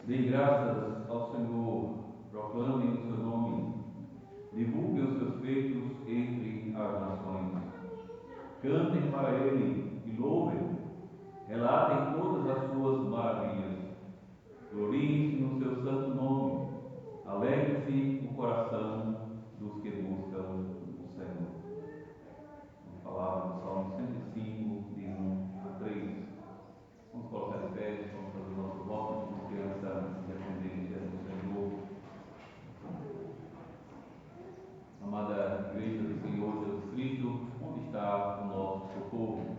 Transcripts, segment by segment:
Deem graças ao Senhor, proclamem o seu nome, divulguem os seus feitos entre as nações. Cantem para ele e louvem, relatem todas as suas maravilhas. Gloriem-se no seu santo nome, alegre-se o coração dos que buscam o Senhor. Uma palavra do Salmo 105, de 1 a 3. Vamos colocar de pé, vamos fazer o nosso voto de confiança e dependência no Senhor. Amada Igreja do Senhor Jesus Cristo, onde está o nosso socorro?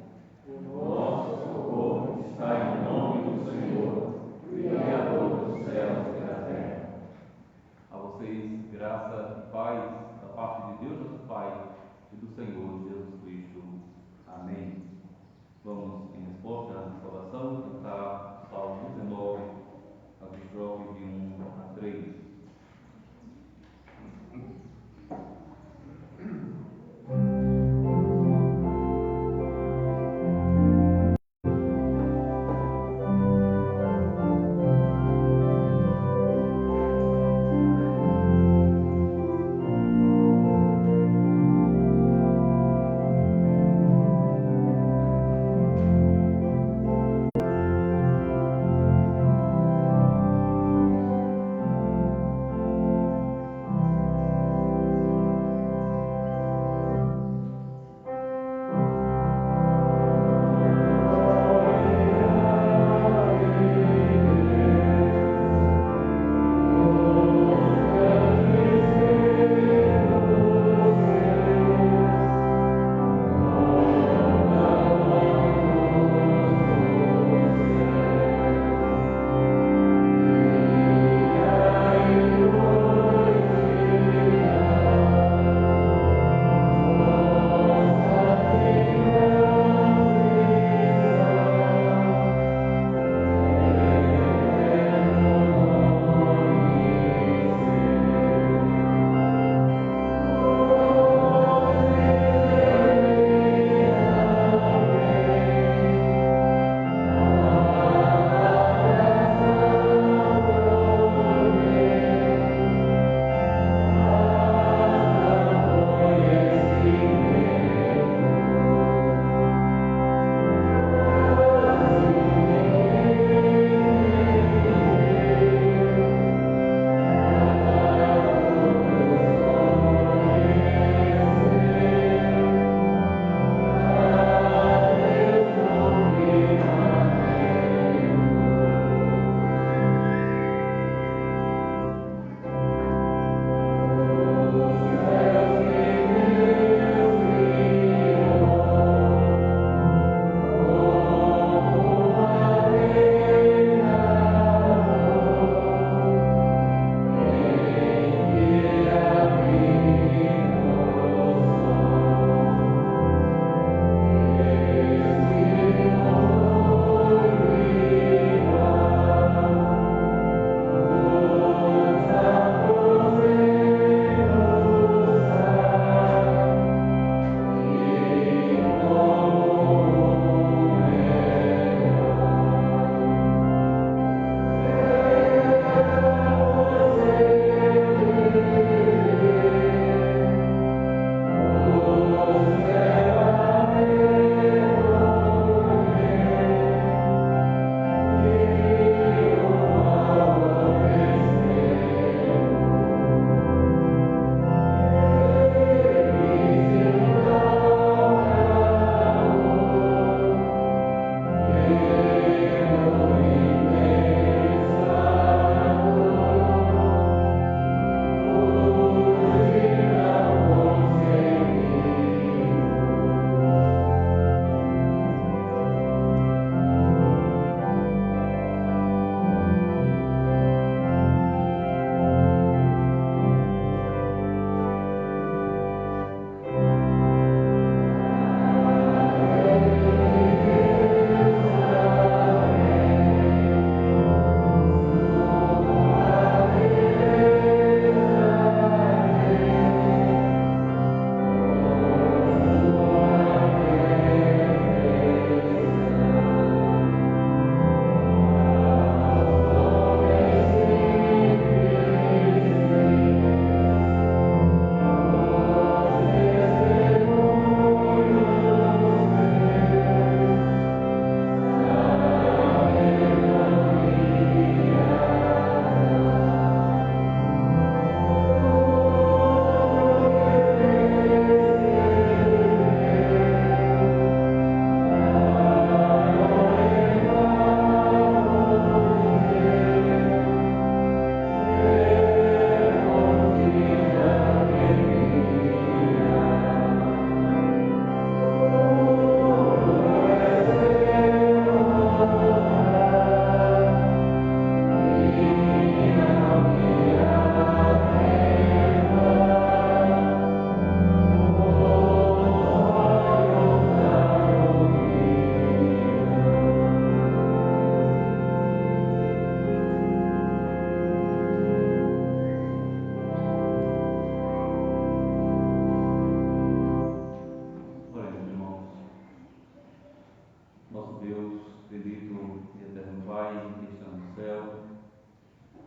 Nosso Deus, bendito e eterno Pai, que está no céu,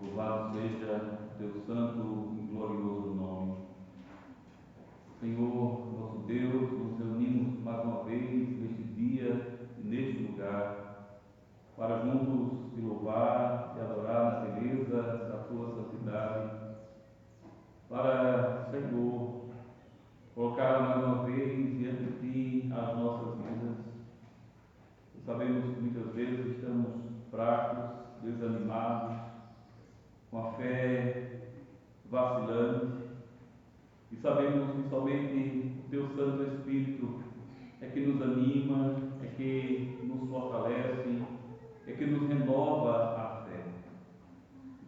louvado seja o teu santo e glorioso nome. Senhor, nosso Deus, nos reunimos mais uma vez neste dia e neste lugar, para juntos te louvar e adorar na beleza da tua santidade, para, Senhor, colocar mais uma vez diante de ti as nossas vidas. Sabemos que muitas vezes estamos fracos, desanimados, com a fé vacilante, e sabemos que somente o teu Santo Espírito é que nos anima, é que nos fortalece, é que nos renova a fé.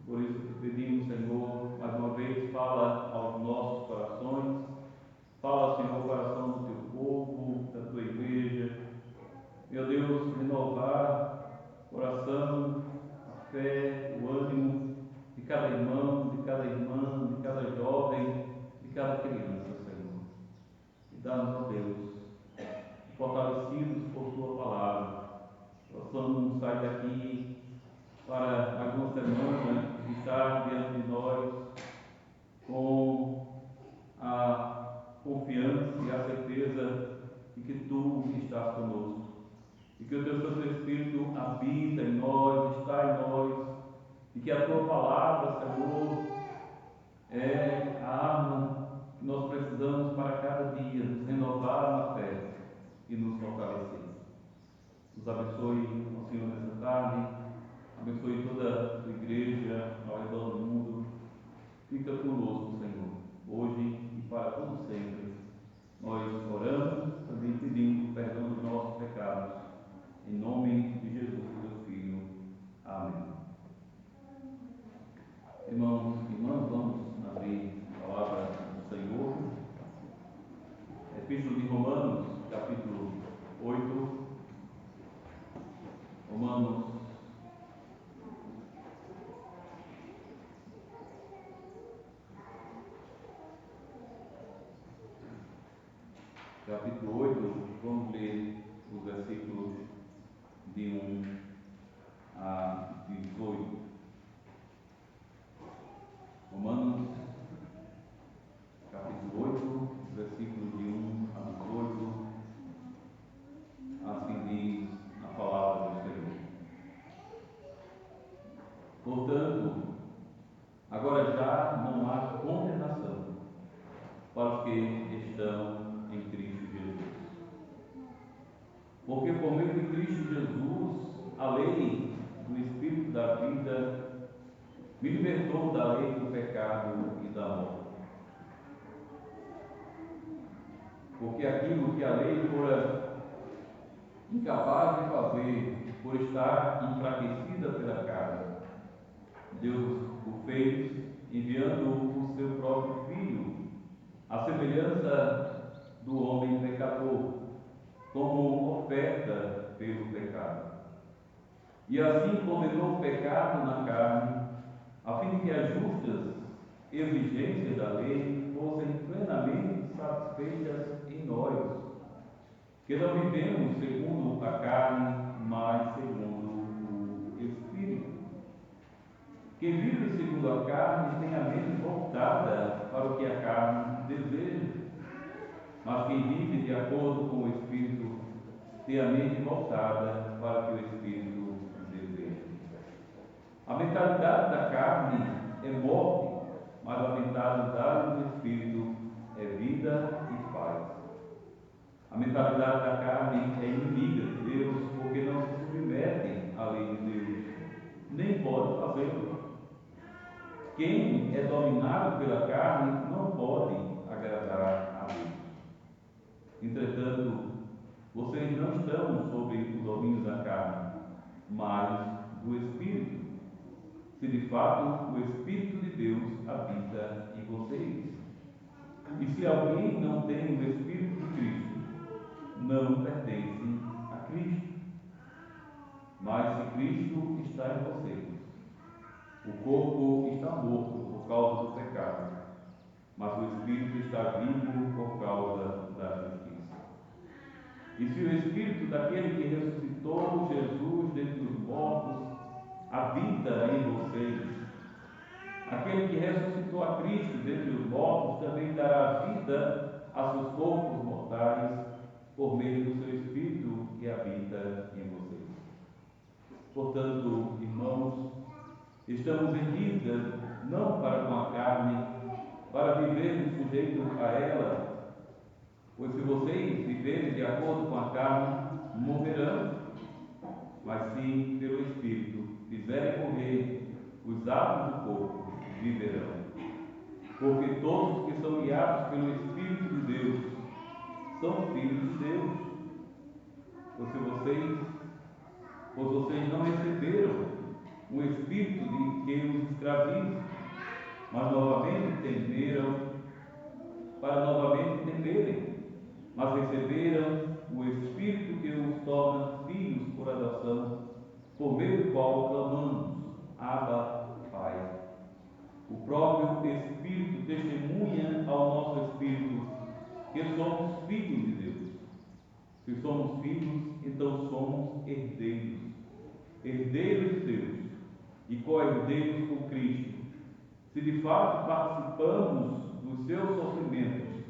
Por isso te pedimos, Senhor, mais uma vez, fala aos nossos corações, fala, Senhor, ao coração do teu povo, da tua igreja. Meu Deus, renovar o coração, a fé, o ânimo de cada irmão, de cada irmã, de cada jovem, de cada criança, Senhor. E dá-nos, ó Deus, fortalecidos por tua palavra, possamos sair daqui para mais uma semana estar diante de nós com a confiança e a certeza de que tu estás conosco e que o teu Santo Espírito habita em nós, está em nós, e que a tua palavra, Senhor, é a arma que nós precisamos para cada dia nos renovar na fé e nos fortalecer. Nos abençoe, ó Senhor, nessa tarde, abençoe toda a tua igreja ao redor do mundo. Fica conosco, Senhor, hoje e para todo sempre. Nós oramos, também pedindo perdão dos nossos pecados, em nome de Jesus, teu Filho. Amém. Irmãos e irmãs, vamos abrir a palavra do Senhor. Epístola de Romanos, capítulo 8. Romanos, capítulo 8, vamos ler os versículos de 1 a 18. Romanos, capítulo 8, versículos de 1 a 18, assim diz a palavra do Senhor. Portanto, agora já não há condenação para os que estão em Cristo Jesus. Porque por meio de Cristo Jesus, a lei do Espírito da vida me libertou da lei do pecado e da morte. Porque aquilo que a lei fora incapaz de fazer, por estar enfraquecida pela carne, Deus o fez, enviando o seu próprio Filho, à semelhança do homem pecador, como oferta pelo pecado. E assim condenou o pecado na carne, a fim de que as justas exigências da lei fossem plenamente satisfeitas em nós, que não vivemos segundo a carne, mas segundo o Espírito. Quem vive segundo a carne tem a mente voltada para o que a carne deseja, mas quem vive de acordo com o Espírito tem a mente voltada para o que o Espírito deseja. A mentalidade da carne é morte, mas a mentalidade do Espírito é vida e paz. A mentalidade da carne é inimiga de Deus, porque não se submete à lei de Deus, nem pode fazê-lo. Quem é dominado pela carne não pode agradar a Deus. Entretanto, vocês não estão sob o domínio da carne, mas do Espírito, se de fato o Espírito de Deus habita em vocês. E se alguém não tem o Espírito de Cristo, não pertence a Cristo. Mas se Cristo está em vocês, o corpo está morto por causa do pecado, mas o Espírito está vivo por causa da justiça. E se o Espírito daquele que ressuscitou também dará vida a seus corpos mortais por meio do seu Espírito que habita em vocês. Portanto, irmãos, estamos em dívida não para com a carne, para vivermos sujeitos a ela, pois se vocês viverem de acordo com a carne, morrerão, mas se pelo Espírito fizerem morrer os atos do corpo, viverão. Porque todos os que são guiados pelo Espírito de Deus são filhos de Deus. Pois vocês não receberam um espírito de que os escravize, mas novamente temeram, para novamente temerem, mas receberam o Espírito que os torna filhos por adoção, por meio do qual clamamos, Abba, Pai. O próprio Espírito testemunha ao nosso Espírito que somos filhos de Deus. Se somos filhos, então somos herdeiros, herdeiros de Deus e co-herdeiros com Cristo, se de fato participamos dos seus sofrimentos,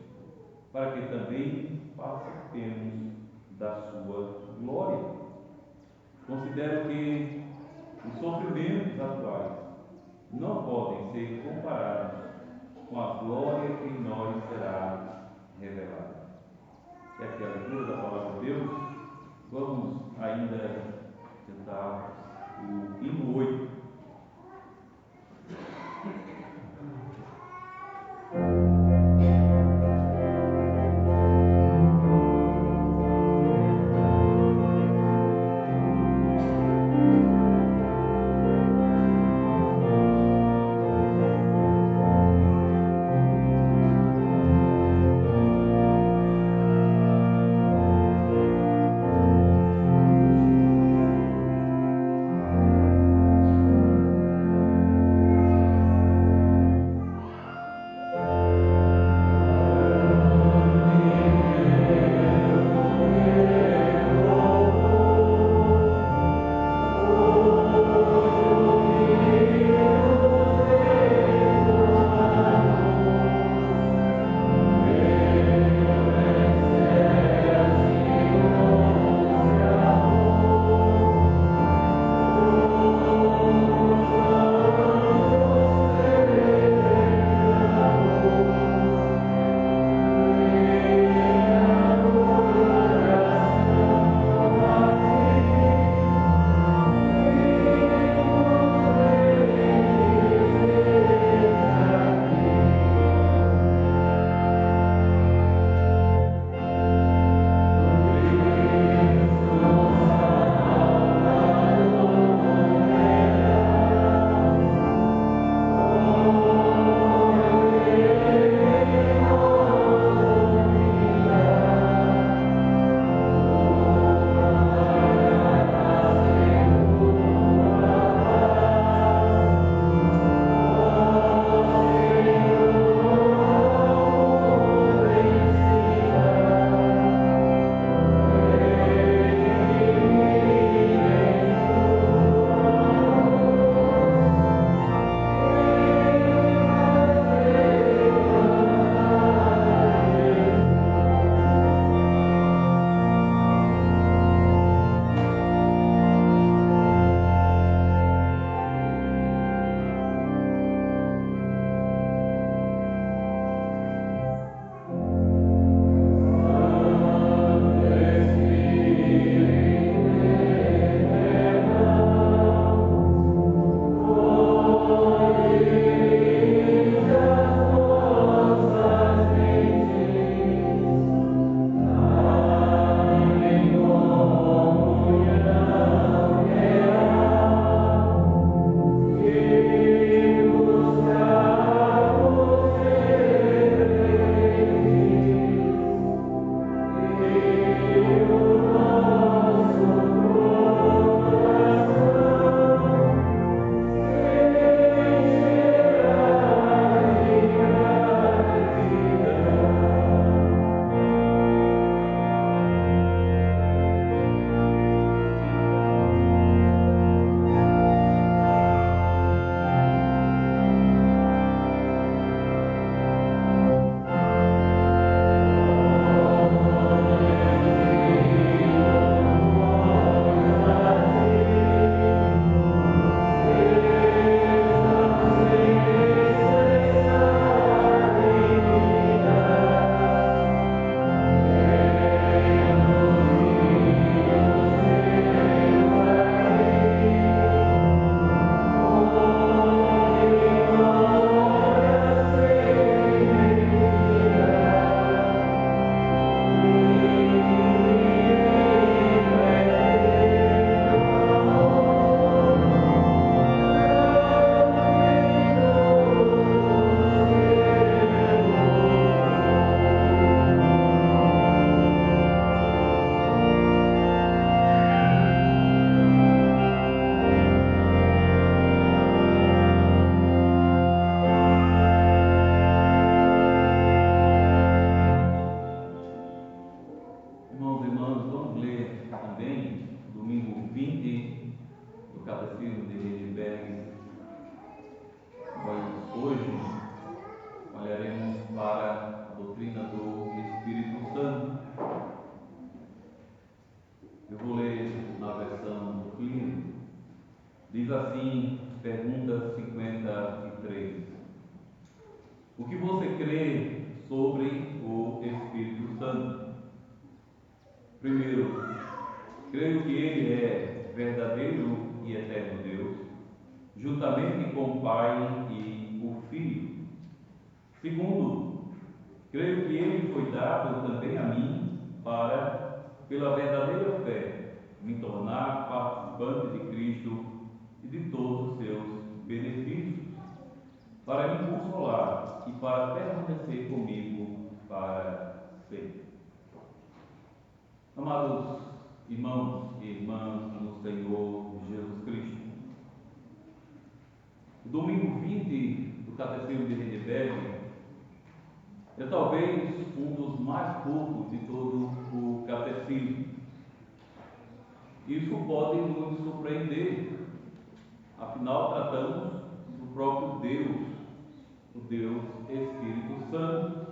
para que também participemos da sua glória. Considero que os sofrimentos atuais não podem ser comparados com a glória que em nós será revelada. É aqui a leitura da palavra de Deus. Vamos ainda tentar o hino 8. 20 do Catecismo de Heidelberg, nós hoje olharemos para a doutrina do Espírito Santo. Eu vou ler na versão do Clínico. Diz assim, pergunta 53. O que você crê sobre o Espírito Santo? Primeiro, creio que ele é verdadeiro e eterno Deus, juntamente com o Pai e o Filho. Segundo, creio que ele foi dado também a mim para, pela verdadeira fé, me tornar participante de Cristo e de todos os seus benefícios, para me consolar e para permanecer comigo para sempre. Amados irmãos e irmãs no Senhor Jesus Cristo, o domingo 20 do Catecismo de Heidelberg é talvez um dos mais curtos de todo o Catecismo. Isso pode nos surpreender, afinal tratamos do próprio Deus, o Deus Espírito Santo.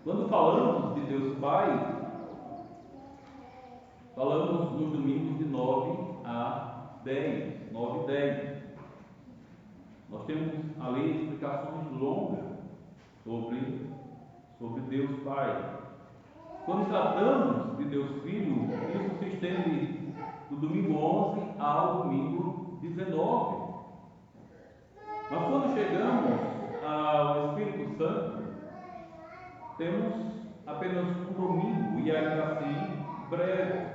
Quando falamos de Deus Pai, falamos nos domingos de 9 a 10, 9 e 10. Nós temos ali explicações longas sobre Deus Pai. Quando tratamos de Deus Filho, isso se estende do domingo 11 ao domingo 19. Mas quando chegamos ao Espírito Santo, temos apenas um domingo, e ainda assim breve.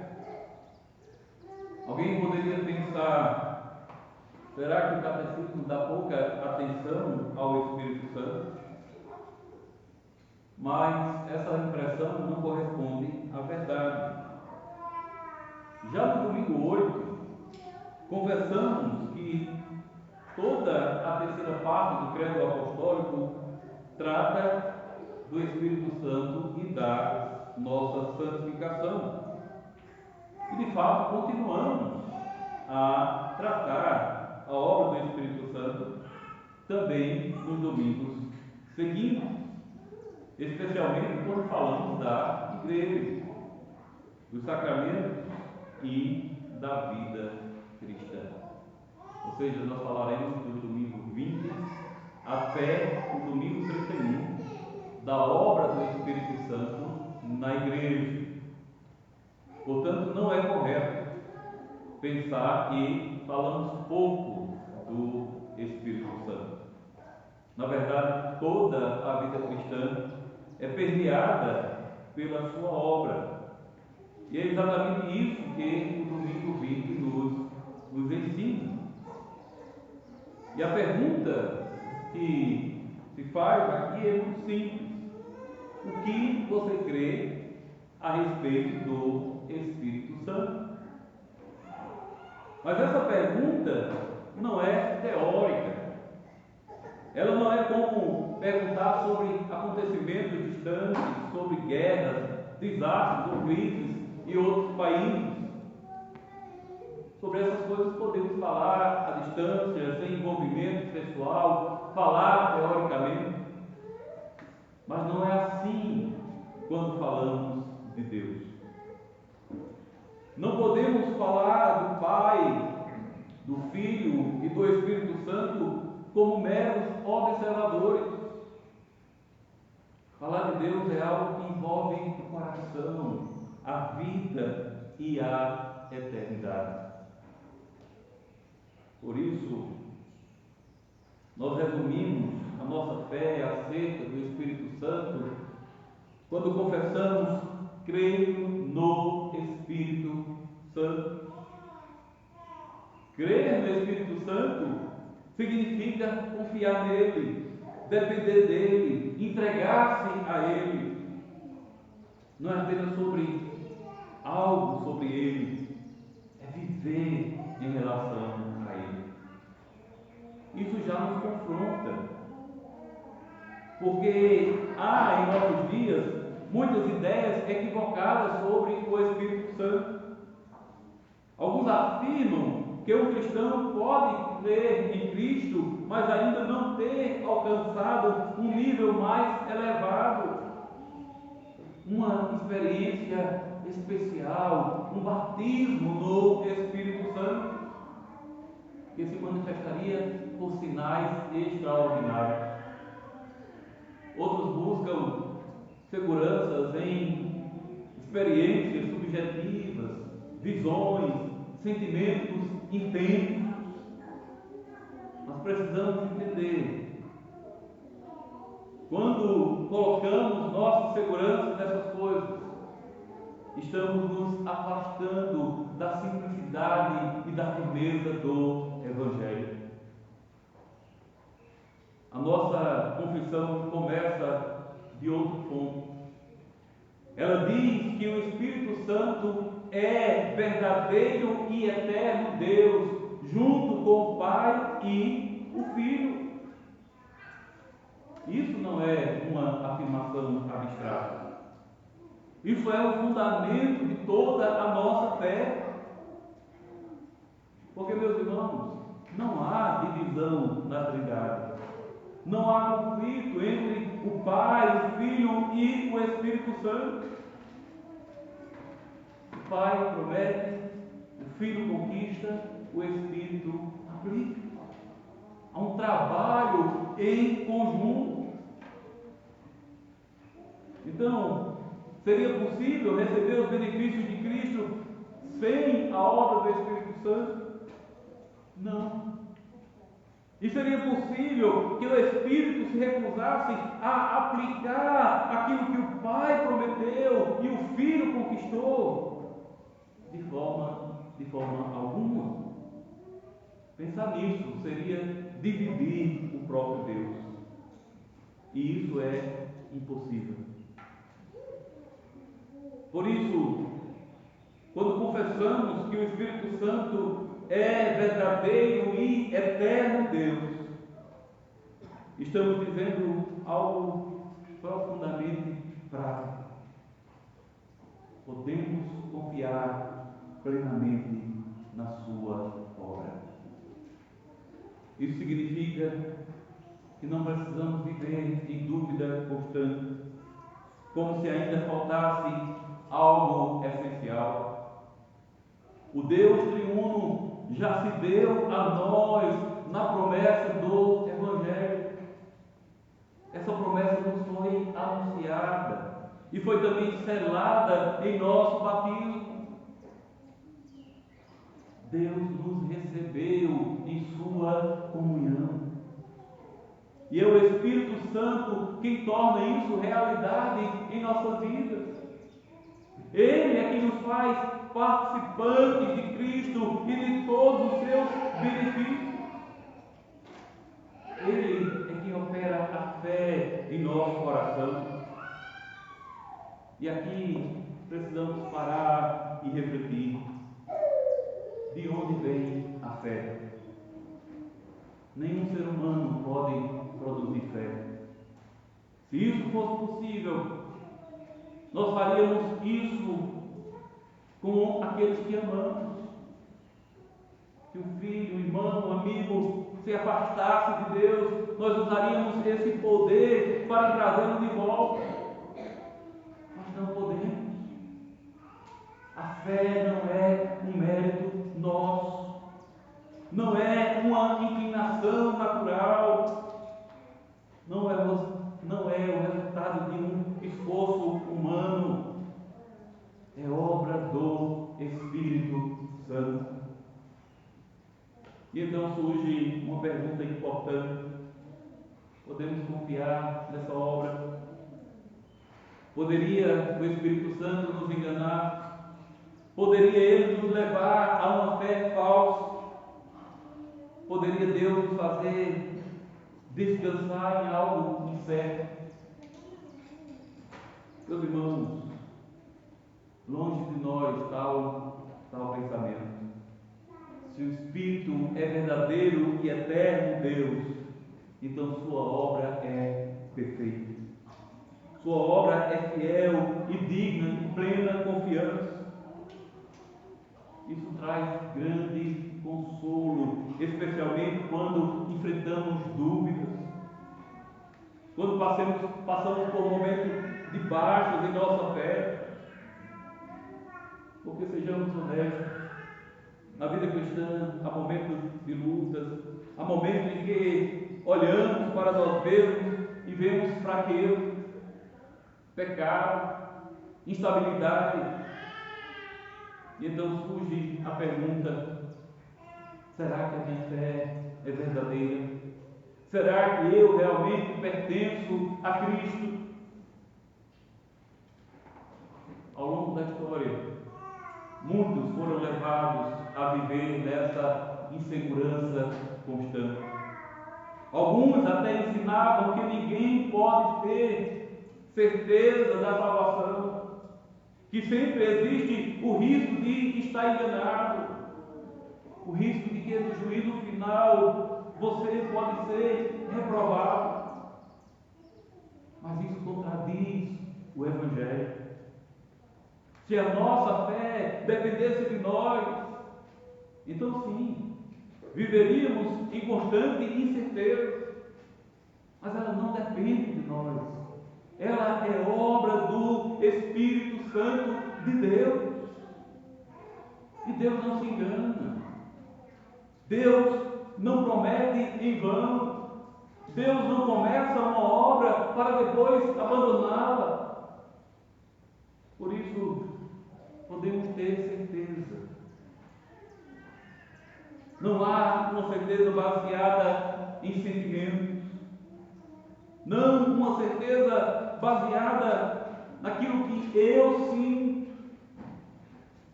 Alguém poderia pensar, será que o catecismo dá pouca atenção ao Espírito Santo? Mas essa impressão não corresponde à verdade. Já no domingo 8, conversamos que toda a terceira parte do credo apostólico trata do Espírito Santo e da nossa santificação. E de fato continuamos a tratar a obra do Espírito Santo também nos domingos seguintes, especialmente quando falamos da igreja, dos sacramentos e da vida cristã. Ou seja, nós falaremos do domingo 20 até o domingo 31 da obra do Espírito Santo na igreja. Portanto, não é correto pensar que falamos pouco do Espírito Santo. Na verdade, toda a vida cristã é permeada pela sua obra. E é exatamente isso que o domingo 20 nos ensina. E a pergunta que se faz aqui é muito simples. O que você crê a respeito do Espírito Santo? Mas essa pergunta não é teórica. Ela não é como perguntar sobre acontecimentos distantes, sobre guerras, desastres ou crises em outros países. Sobre essas coisas podemos falar à distância, sem envolvimento pessoal, falar teoricamente. Mas não é assim quando falamos de Deus. Não podemos falar do Pai, do Filho e do Espírito Santo como meros observadores. Falar de Deus é algo que envolve o coração, a vida e a eternidade. Por isso, nós resumimos a nossa fé acerca do Espírito Santo quando confessamos: creio no Espírito Santo. Crer no Espírito Santo significa confiar nele, depender dele, entregar-se a ele. Não é apenas sobre algo sobre ele, é viver em relação a ele. Isso já nos confronta, porque há em nossos dias muitas ideias equivocadas sobre o Espírito Santo. afirmam que um cristão pode crer em Cristo, mas ainda não ter alcançado um nível mais elevado, uma experiência especial, um batismo no Espírito Santo, que se manifestaria por sinais extraordinários. Outros buscam seguranças em experiências subjetivas, visões, sentimentos intensos. Nós precisamos entender, quando colocamos nossa segurança nessas coisas, estamos nos afastando da simplicidade e da firmeza do Evangelho. A nossa confissão começa de outro ponto. Ela diz que o Espírito Santo é verdadeiro e eterno Deus, junto com o Pai e o Filho. Isso não é uma afirmação abstrata. Isso é o fundamento de toda a nossa fé. Porque, meus irmãos, não há divisão na Trindade. Não há conflito entre o Pai, o Filho e o Espírito Santo. O Pai promete, o Filho conquista, o Espírito aplica. Há um trabalho em conjunto. Então, seria possível receber os benefícios de Cristo sem a obra do Espírito Santo? Não. E seria possível que o Espírito se recusasse a aplicar aquilo que o Pai prometeu e o Filho conquistou? De forma alguma. Pensar nisso seria dividir o próprio Deus. E isso é impossível. Por isso, quando confessamos que o Espírito Santo é verdadeiro e eterno Deus, estamos dizendo algo profundamente prático. Podemos confiar plenamente na sua obra. Isso significa que não precisamos viver em dúvida constante, como se ainda faltasse algo essencial. O Deus triuno já se deu a nós na promessa do Evangelho. Essa promessa nos foi anunciada e foi também selada em nosso batismo. Deus nos recebeu em sua comunhão. E é o Espírito Santo quem torna isso realidade em nossas vidas. Ele é quem nos faz participantes de Cristo e de todos os seus benefícios. Ele é quem opera a fé em nosso coração. E aqui precisamos parar e refletir. De onde vem a fé? Nenhum ser humano pode produzir fé. Se isso fosse possível, nós faríamos isso com aqueles que amamos. Se o filho, o irmão, o amigo se afastasse de Deus, nós usaríamos esse poder para trazê-lo de volta. Mas não podemos. A fé não é um mérito nosso, não é uma inclinação natural, não é o resultado de um esforço humano, é obra do Espírito Santo. E então surge uma pergunta importante: podemos confiar nessa obra? Poderia o Espírito Santo nos enganar? Poderia ele nos levar a uma fé falsa? Poderia Deus nos fazer descansar em algo incerto? Meus irmãos, longe de nós tal pensamento. Se o Espírito é verdadeiro e eterno Deus, então sua obra é perfeita. Sua obra é fiel e digna de plena confiança. Isso traz grande consolo, especialmente quando enfrentamos dúvidas, quando passamos por momentos de baixas em nossa fé. Porque sejamos honestos, na vida cristã há momentos de lutas, há momentos em que olhamos para nós mesmos e vemos fraqueza, pecado, instabilidade. E então surge a pergunta: será que a minha fé é verdadeira? Será que eu realmente pertenço a Cristo? Ao longo da história, muitos foram levados a viver nessa insegurança constante. Alguns até ensinavam que ninguém pode ter certeza da salvação, que sempre existe o risco de estar enganado, o risco de que no juízo final você pode ser reprovado. Mas isso contradiz o Evangelho. Se a nossa fé dependesse de nós, então sim, viveríamos em constante incerteza. Mas ela não depende de nós. Ela é obra do Espírito Santo de Deus. E Deus não se engana. Deus não promete em vão. Deus não começa uma obra para depois abandoná-la. Por isso, podemos ter certeza. Não há uma certeza baseada em sentimentos. Não uma certeza baseada naquilo que eu sinto,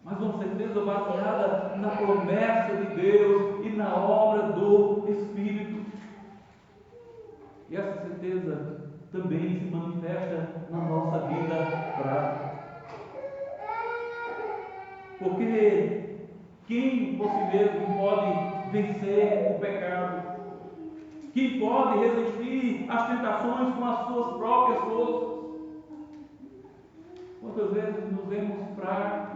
mas uma certeza baseada na promessa de Deus e na obra do Espírito. E essa certeza também se manifesta na nossa vida prática. Porque quem por si mesmo pode vencer o pecado? Quem pode resistir às tentações com as suas próprias forças? Quantas vezes nos vemos fracos,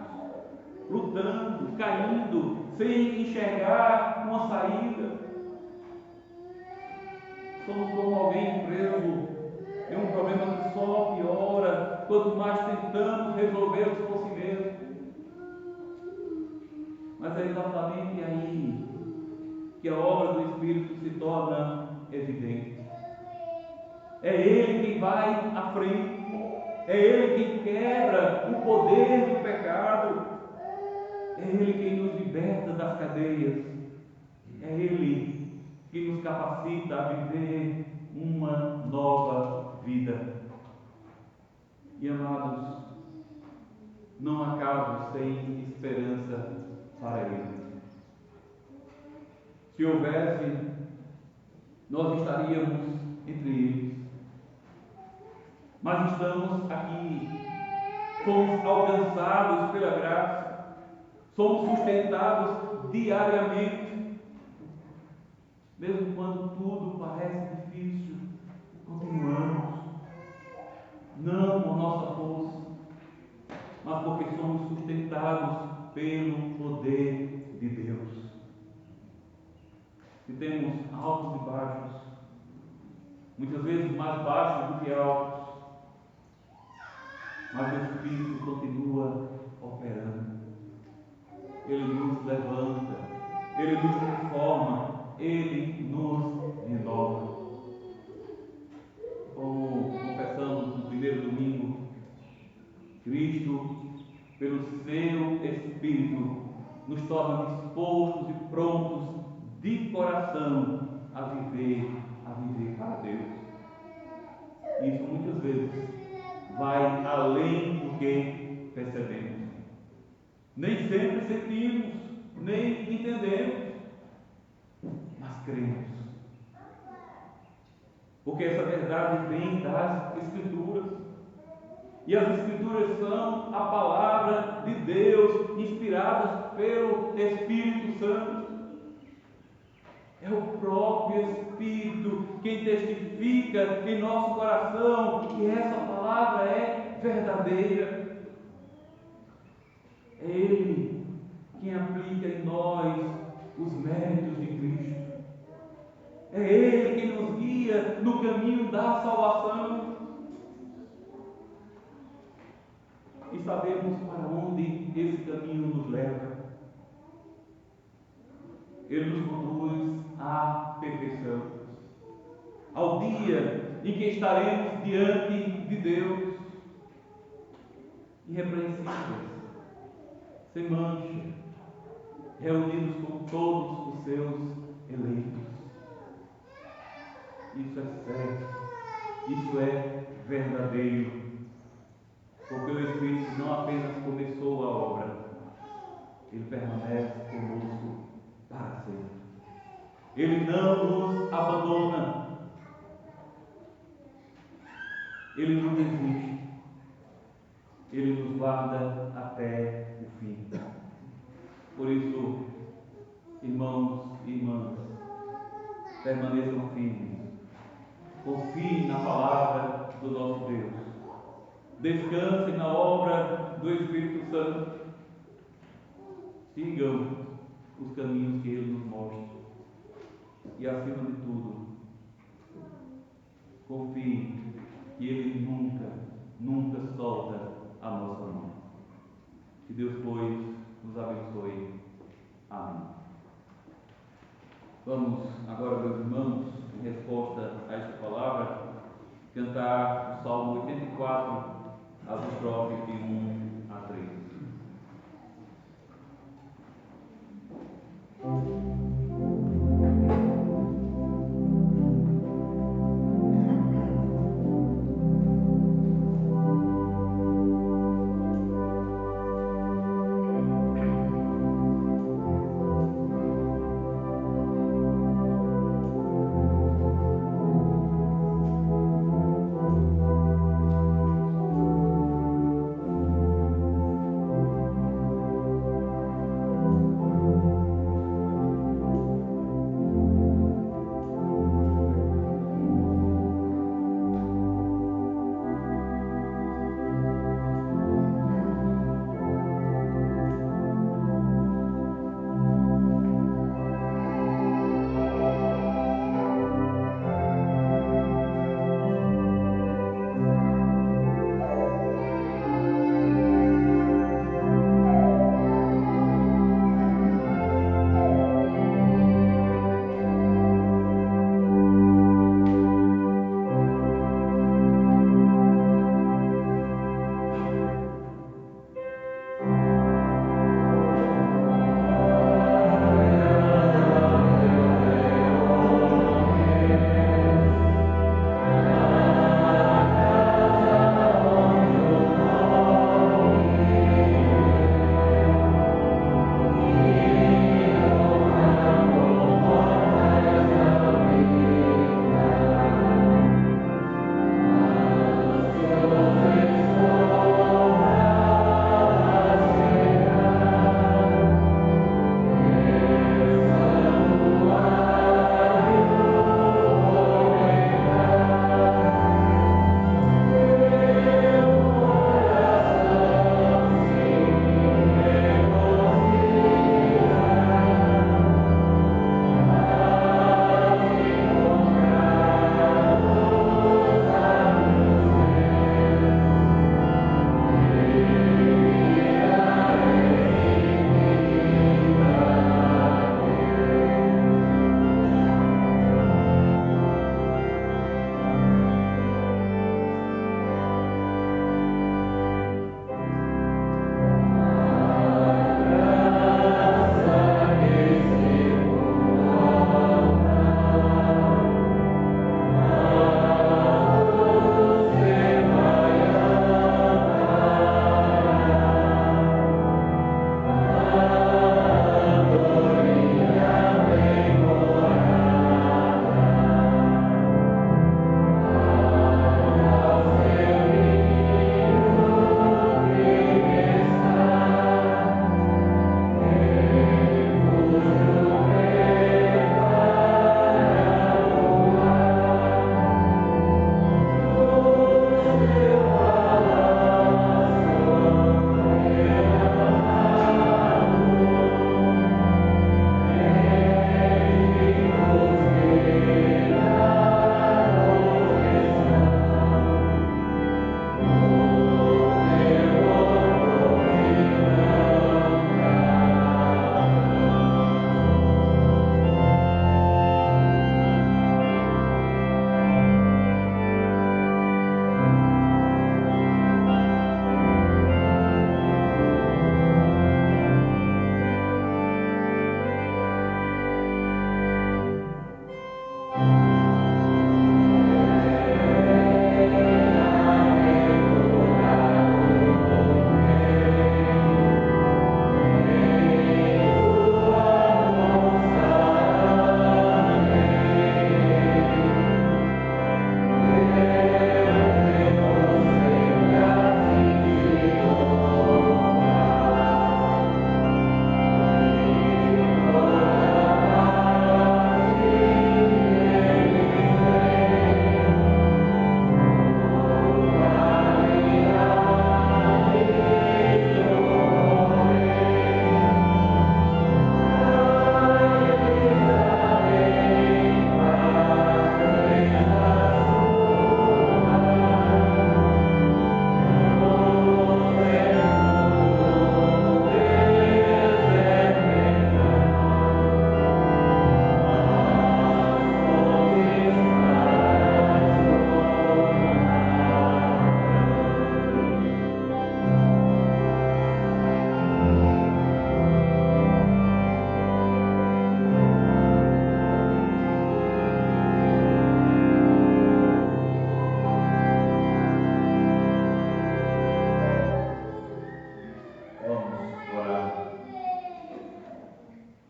lutando, caindo, sem enxergar uma saída? Somos como alguém preso em um problema que só piora quanto mais tentamos resolvê-los por si mesmos. Mas é exatamente aí que a obra do Espírito se torna evidente. É Ele quem vai à frente, é Ele quem quebra o poder do pecado, é Ele quem nos liberta das cadeias, é Ele que nos capacita a viver uma nova vida. E amados, não há caso sem esperança para Ele. Se houvesse, nós estaríamos entre eles. Mas estamos aqui, somos alcançados pela graça, somos sustentados diariamente. Mesmo quando tudo parece difícil, continuamos. Não por nossa força, mas porque somos sustentados pelo poder de Deus. E temos altos e baixos, muitas vezes mais baixos do que altos, mas o Espírito continua operando. Ele nos levanta, Ele nos transforma, Ele nos renova. Como confessamos no primeiro domingo, Cristo, pelo seu Espírito, nos torna dispostos e prontos de coração a viver para Deus. Isso muitas vezes vai além do que percebemos. Nem sempre sentimos, nem entendemos, mas cremos. Porque essa verdade vem das Escrituras. E as Escrituras são a palavra de Deus, inspiradas pelo Espírito Santo. É o próprio Espírito quem testifica em nosso coração que essa palavra é verdadeira. É Ele quem aplica É Ele quem nos guia no caminho da salvação. E sabemos para onde esse caminho nos leva. Ele nos conduz à perfeição, ao dia em que estaremos diante de Deus, irrepreensíveis, sem mancha, reunidos com todos os seus eleitos. Isso é certo, isso é verdadeiro, porque o Espírito não apenas começou a obra, ele permanece conosco para sempre. Ele não nos abandona, ele não desiste, ele nos guarda até o fim. Por isso, irmãos e irmãs, permaneçam firmes, confiem na palavra do nosso Deus, descansem na obra do Espírito Santo, sigam os caminhos que Ele nos mostra e, acima de tudo, confiem que Ele nunca solta a nossa mão. Que Deus, pois, nos abençoe. Amém. Vamos agora, meus irmãos, em resposta a esta palavra, cantar o Salmo 84, as estrofes de 1 a 3.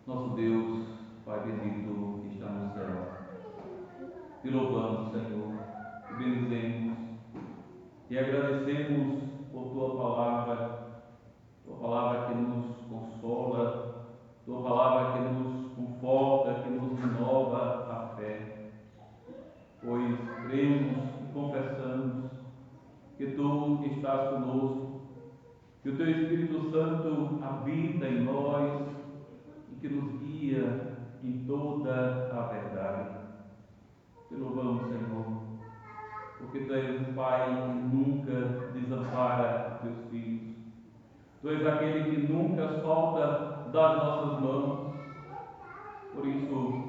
Nosso Deus, Pai bendito que está no céu, te louvamos, Senhor, te bendizemos e agradecemos por tua palavra que nos consola, tua palavra que nos conforta, que nos renova a fé, pois cremos e confessamos que tu estás conosco, que o teu Espírito Santo habita em nós e que nos guia em toda a verdade. Te louvamos, Senhor, porque tu és um Pai que nunca desampara os teus filhos. Tu és aquele que nunca solta das nossas mãos. Por isso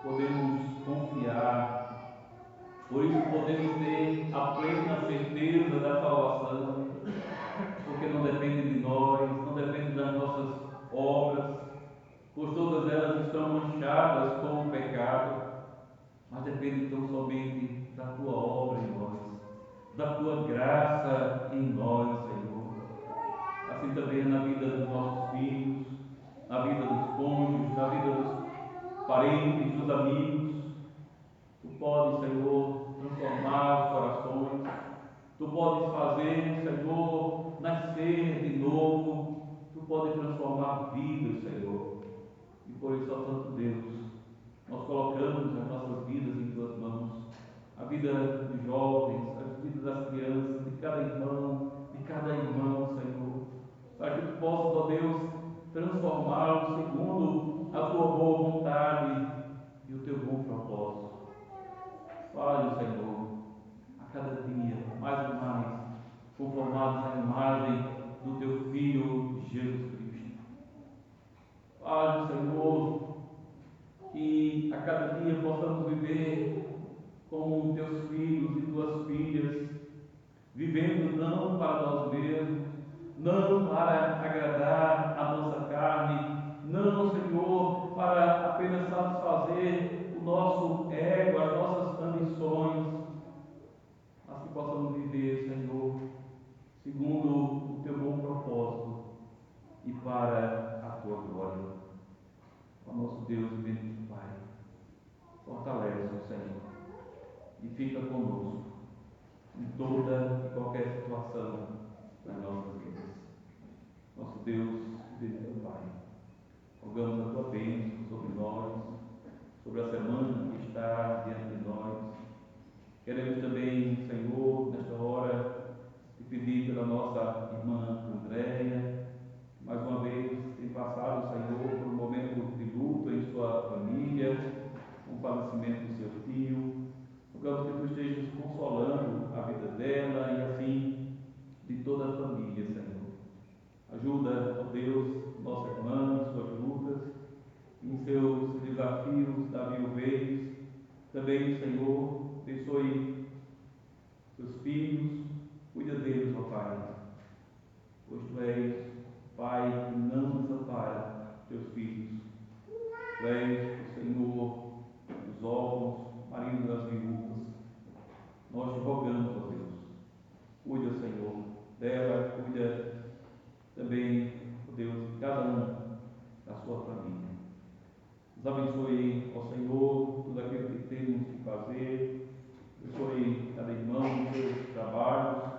podemos confiar, por isso podemos ter a plena certeza da salvação, porque não depende de nós, não depende das nossas obras, pois todas elas estão manchadas com o pecado, mas depende tão somente da tua obra em nós, da tua graça em nós, Senhor. Assim também é na vida dos nossos filhos, na vida dos cônjuges, na vida dos parentes, dos amigos. Tu podes, Senhor, transformar os corações. Tu podes fazer, Senhor, nascer de novo. Tu podes transformar vidas, Senhor. E por isso, ó Santo Deus, nós colocamos as nossas vidas em tuas mãos. A vida dos jovens, a vida das crianças, de cada irmão, Senhor. Para que tu possas, ó Deus, transformá-los segundo a tua boa vontade e o teu bom propósito. Fale, Senhor, a cada dia, mais e mais, conformados à imagem do teu Filho Jesus Cristo. Fale, Senhor, que a cada dia possamos viver como teus filhos e tuas filhas, vivendo não para nós mesmos, não para agradar a nossa carne, não, Senhor, para apenas satisfazer o nosso ego, as nossas ambições, mas que possamos viver, Senhor, segundo o teu bom propósito e para a tua glória. Ó nosso Deus e bendito Pai, fortalece-nos, Senhor, e fica conosco em toda e qualquer situação das nossas vidas. Nosso Deus e bendito Pai, rogamos a tua bênção sobre nós, sobre a semana que está diante de nós. Queremos também, Senhor, nesta hora, te pedir pela nossa irmã Andréia, mais uma vez tem passado, Senhor, por um momento de luto em sua família, com o falecimento do seu tio. Rogamos que tu estejas consolando a vida dela e assim de toda a família, Senhor. Ajuda, ó Deus, nossa irmã em suas lutas, em seus desafios da viuvez. Também, Senhor, abençoe seus filhos, cuida deles, ó Pai, pois tu és Pai que não desampara teus filhos. Tu és o Senhor dos órfãos, marido das viúvas. Nós te rogamos, ó Deus, cuida, Senhor, dela, cuida também, ó Deus, de cada um da sua família. Nos abençoe, ó Senhor, tudo aquilo que temos que fazer. Abençoe cada irmão nos seus trabalhos,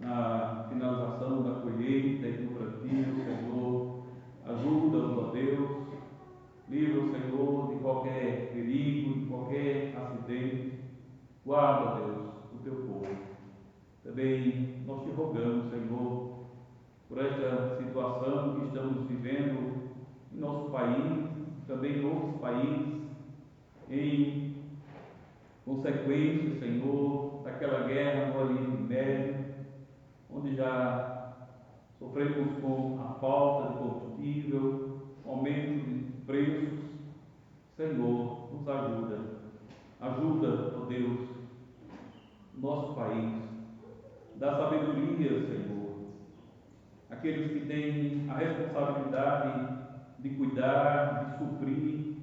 na finalização da colheita e do plantio, Senhor. Ajuda-nos, ó Deus. Livra, Senhor, de qualquer perigo, de qualquer acidente. Guarda, Deus, o teu povo. Também nós te rogamos, Senhor, por esta situação que estamos vivendo em nosso país, também em outros países, em consequência, Senhor, daquela guerra no Oriente Médio, onde já sofremos com a falta de combustível, aumento de preços. Senhor, nos ajuda. Ajuda, ó Deus, nosso país. Dá sabedoria, Senhor, aqueles que têm a responsabilidade de cuidar, de suprir,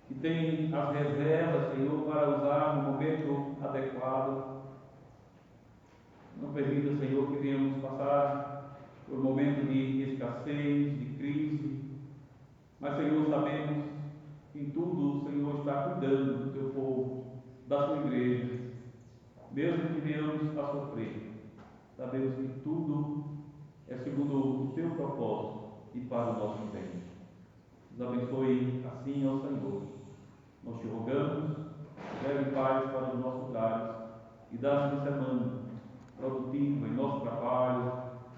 que têm as reservas, Senhor, para usar no momento adequado. Não permita, Senhor, que venhamos passar por um momento de escassez, de crise, Mas, Senhor, sabemos que em tudo o Senhor está cuidando do teu povo, da sua igreja, mesmo que venhamos a sofrer. Sabemos que tudo é segundo o teu propósito e para o nosso bem. Nos abençoe assim, ó Senhor. Nós te rogamos, leve paz para os nossos lares e dá-nos uma semana produtiva em nosso trabalho,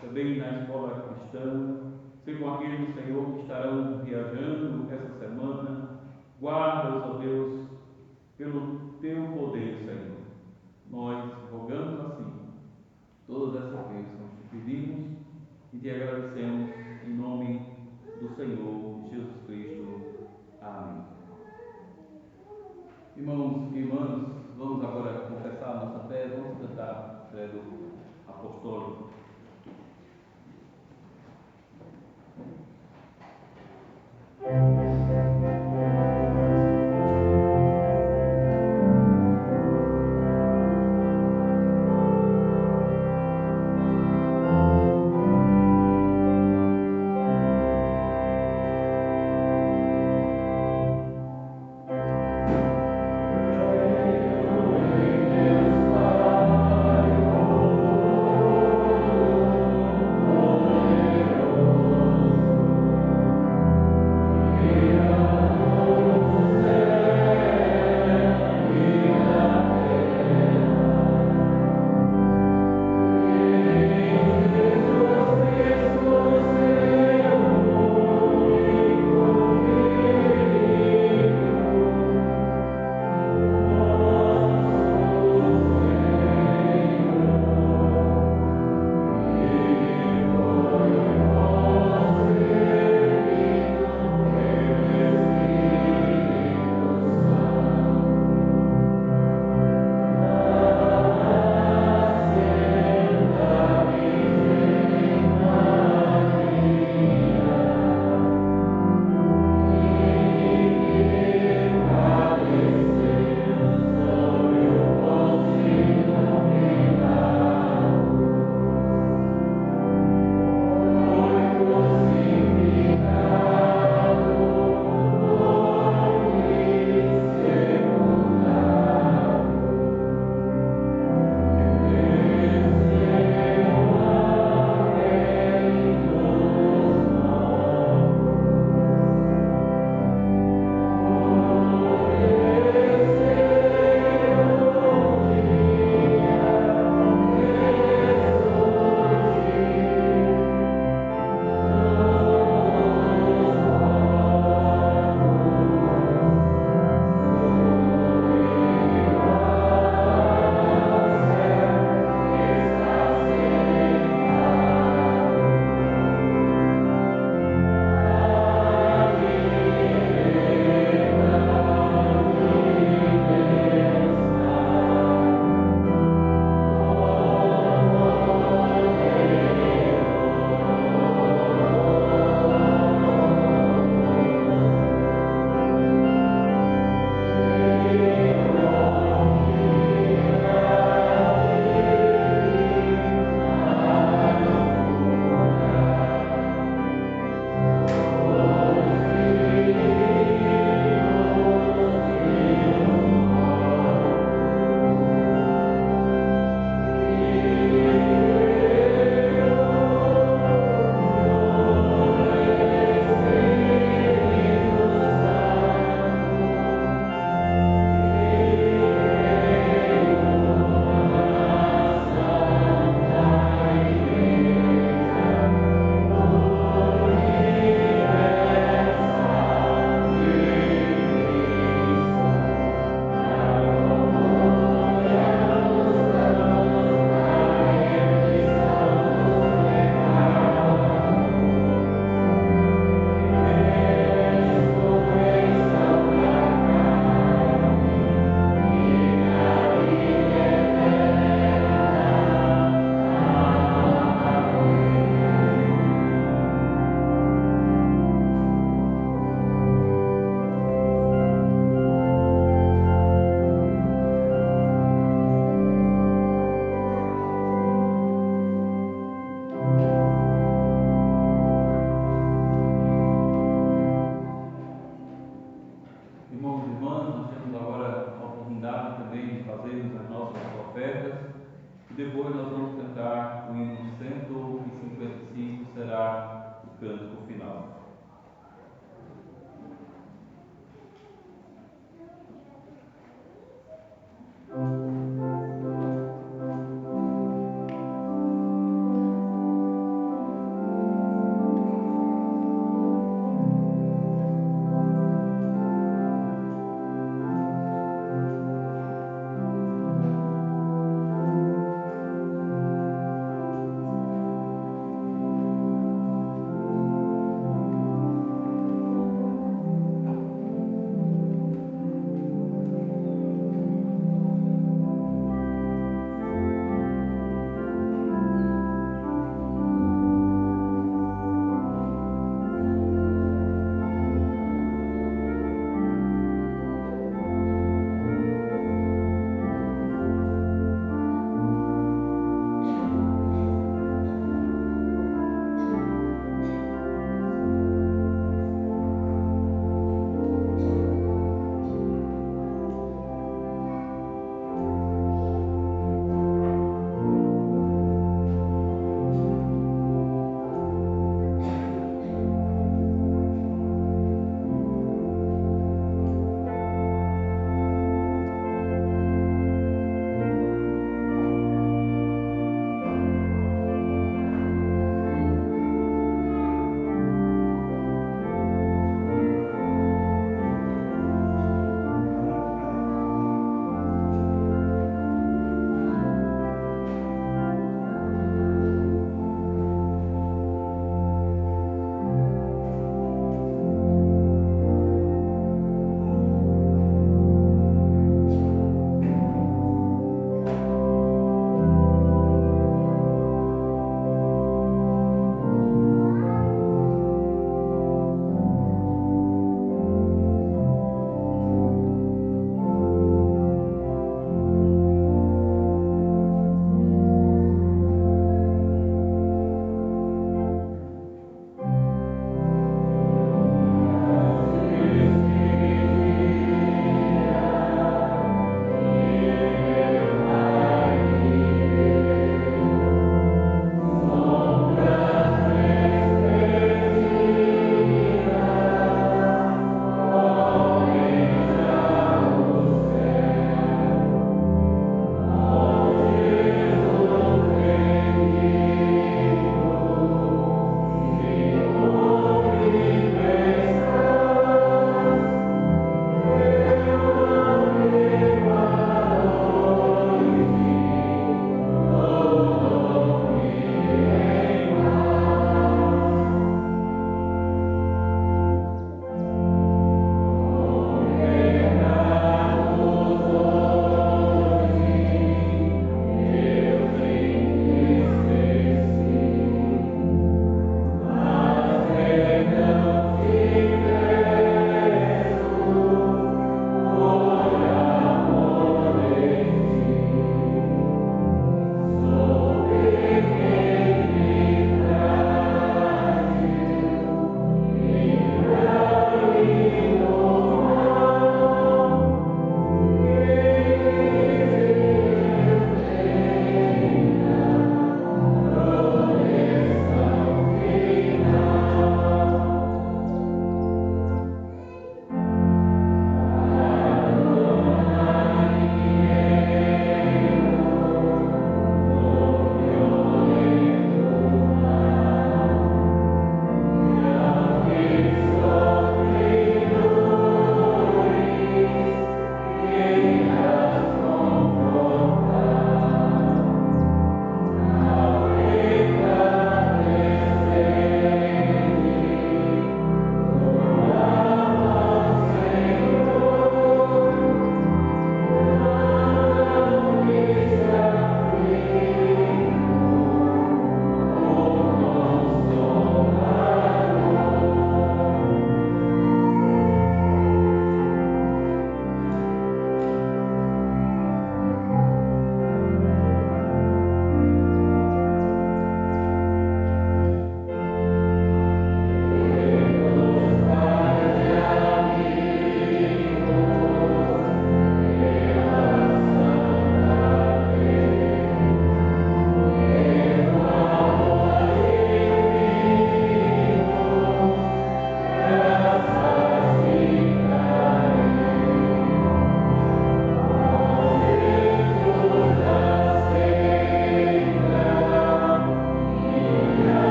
também na escola cristã. Sei com aqueles, Senhor, que estarão viajando essa semana. Guarda-os, ó Deus, pelo teu poder, Senhor. Nós rogamos assim todas essas bênçãos, te pedimos e te agradecemos em nome do Senhor Jesus Cristo. Amém. Irmãos e irmãs, vamos agora confessar a nossa fé, vamos cantar o credo apostólico.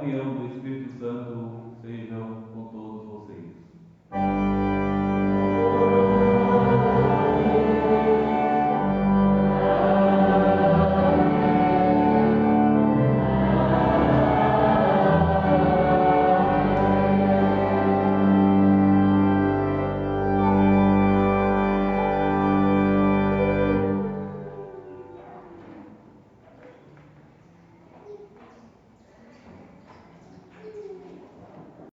comunhão do Espírito